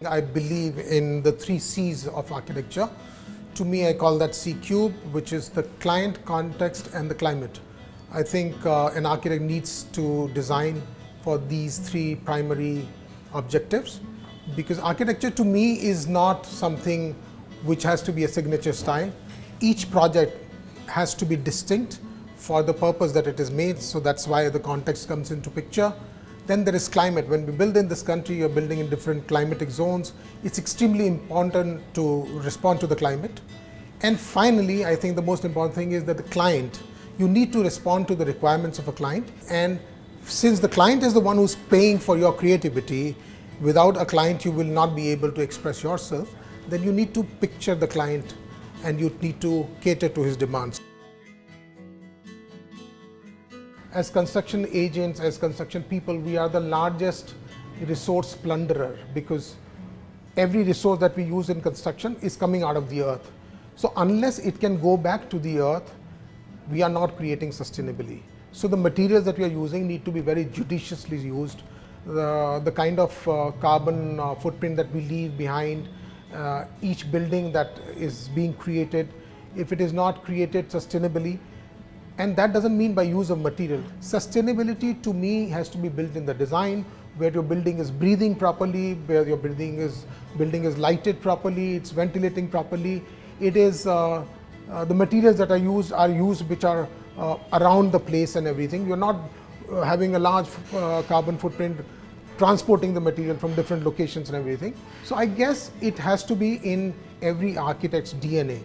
I believe in the 3 C's of architecture. To me, I call that C cube, which is the client, context, and the climate. I think an architect needs to design for these 3 primary objectives, because architecture to me is not something which has to be a signature style. Each project has to be distinct for the purpose that it is made, so that's why the context comes into picture. Then there is climate. When we build in this country, you're building in different climatic zones. It's extremely important to respond to the climate. And finally, I think the most important thing is that the client, you need to respond to the requirements of a client. And since the client is the one who's paying for your creativity, without a client you will not be able to express yourself, then you need to picture the client and you need to cater to his demands. As construction agents, as construction people, we are the largest resource plunderer, because every resource that we use in construction is coming out of the earth. So unless it can go back to the earth, we are not creating sustainably. So the materials that we are using need to be very judiciously used. The kind of carbon footprint that we leave behind, each building that is being created, if it is not created sustainably, and that doesn't mean by use of material. Sustainability to me has to be built in the design, where your building is breathing properly, where your building is lighted properly, it's ventilating properly. It is the materials that are used which are around the place and everything. You're not having a large carbon footprint transporting the material from different locations and everything. So I guess it has to be in every architect's DNA.